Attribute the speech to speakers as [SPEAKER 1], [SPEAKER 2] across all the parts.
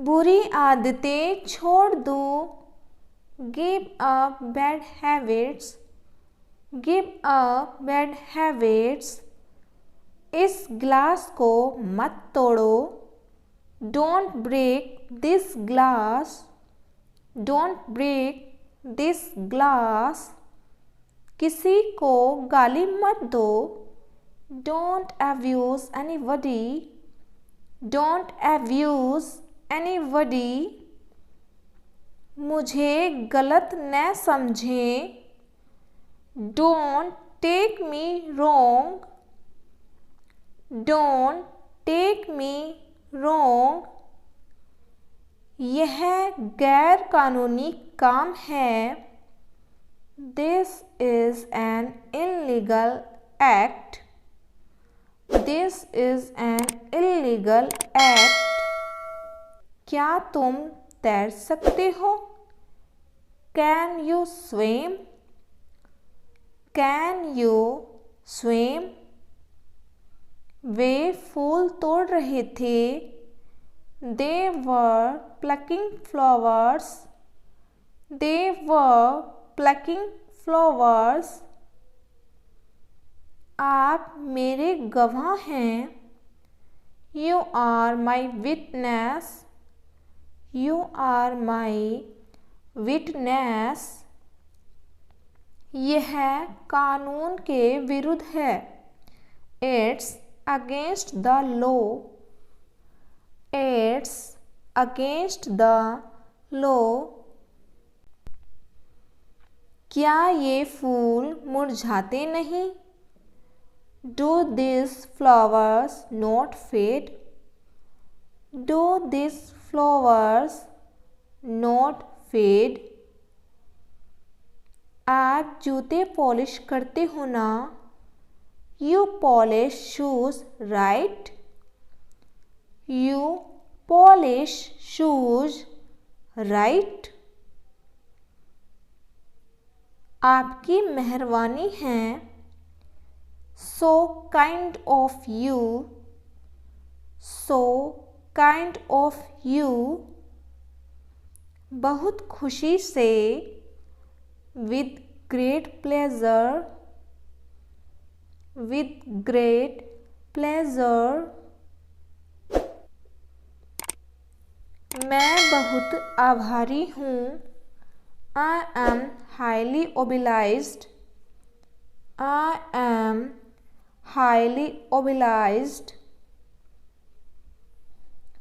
[SPEAKER 1] बुरी आदतें छोड़ दो। Give up bad habits. Give up bad habits. इस ग्लास को मत तोड़ो। Don't break this glass. Don't break this glass. किसी को गाली मत दो। Don't abuse anybody. Don't abuse anybody. मुझे गलत न समझें। Don't take me wrong. Don't take me wrong. यह गैर कानूनी काम है। This is an illegal act. This is an illegal act. क्या तुम तैर सकते हो? Can you swim? Can you swim? वे फूल तोड़ रहे थे। They were plucking flowers. They were plucking flowers. आप मेरे गवाह हैं। You are my witness. You are my witness. यह कानून के विरुद्ध है। It's against the law. It's against the law. क्या ये फूल मुरझाते नहीं? Do these flowers not fade? Do these flowers not fade? आप जूते पॉलिश करते हो ना? You polish shoes, right? You polish shoes, right? आपकी मेहरबानी है। So kind of you. So kind of you. बहुत खुशी से। With great pleasure. With great pleasure. मैं बहुत आभारी हूँ। I am highly obliged. I am highly obliged.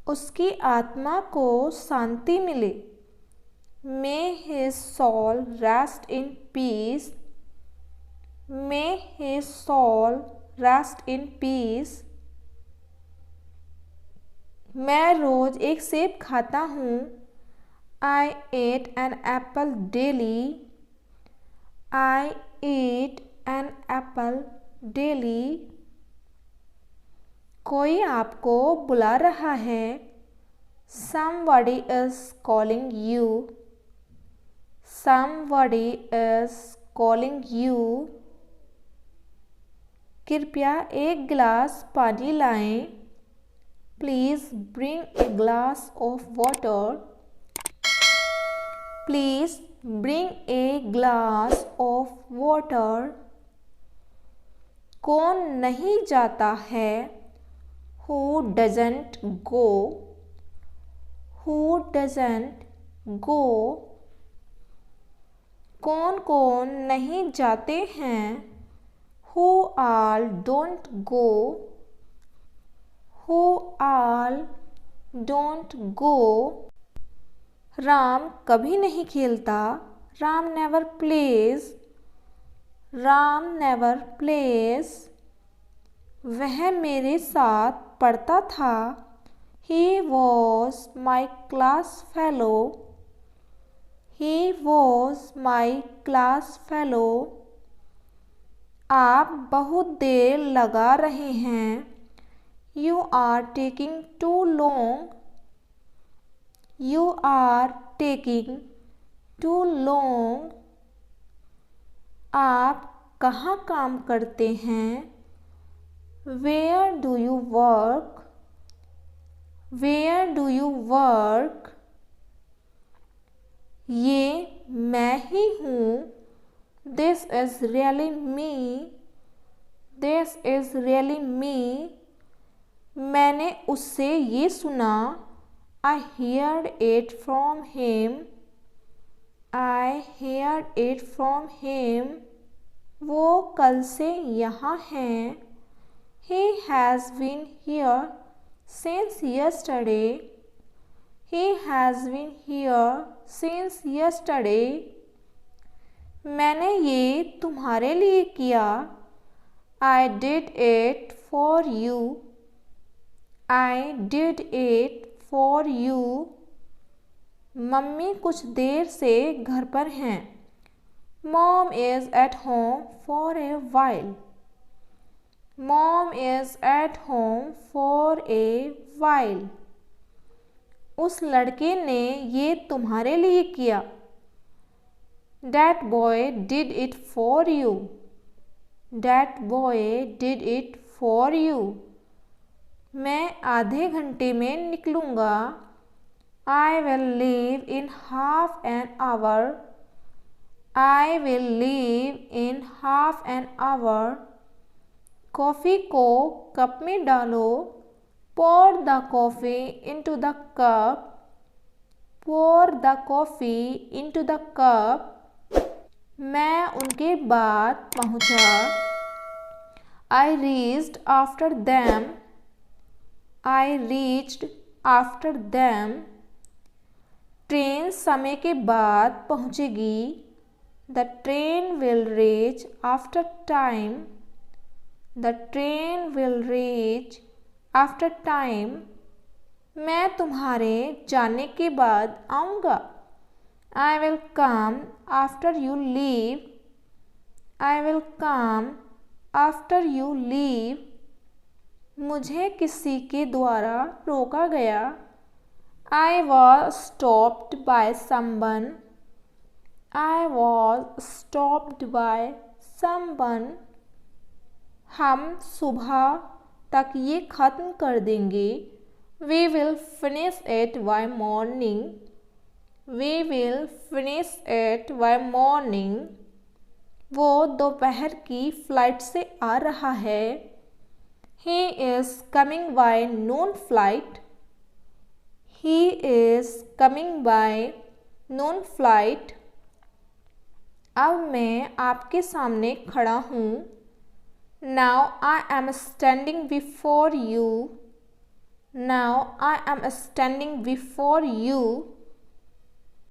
[SPEAKER 1] उसकी आत्मा को शांति मिले। May his soul rest in peace. May his soul rest in peace. मैं रोज एक सेब खाता हूँ। I eat an apple daily. I eat an apple daily. कोई आपको बुला रहा है। Somebody is calling you. Somebody is calling you. कृपया एक गिलास पानी लाएं। Please bring a glass of water. Please bring a glass of water. कौन नहीं जाता है? Who doesn't go? Who doesn't go? कौन कौन नहीं जाते हैं? Who all don't go? Who all don't go? Ram कभी नहीं खेलता। Ram never plays. Ram never plays. वह मेरे साथ पढ़ता था। He was my class fellow. He was my class fellow. आप बहुत देर लगा रहे हैं। You are taking too long. You are taking too long. आप कहाँ काम करते हैं? Where do you work? Where do you work? ये मैं ही हूँ. This is really me. This is really me. मैंने उससे ये सुना. I heard it from him. I heard it from him. वो कल से यहाँ हैं. He has been here since yesterday. He has been here since yesterday. मैंने ये तुम्हारे लिए किया. I did it for you. I did it for you. Mummy कुछ देर से घर पर हैं. Mom is at home for a while. Mom is at home for a while. उस लड़के ने ये तुम्हारे लिए किया. That boy did it for you. That boy did it for you. मैं आधे घंटे में निकलूँगा. I will leave in half an hour. I will leave in half an hour. Coffee को कप में डालो. Pour the coffee into the cup. Pour the coffee into the cup. मैं उनके बाद पहुंचा. I reached after them. I reached after them. Train समय के बाद पहुंचेगी. The train will reach after time. The train will reach after time. मैं तुम्हारे जाने के बाद आऊँगा. I will come after you leave. I will come after you leave. मुझे किसी के द्वारा रोका गया. I was stopped by someone. I was stopped by someone. हम सुबह तक ये ख़त्म कर देंगे. We will finish it by morning. We will finish it by morning. वो दोपहर की फ़्लाइट से आ रहा है. He is coming by noon flight. He is coming by noon flight. अब मैं आपके सामने खड़ा हूँ. Now I am standing before you. Now I am standing before you.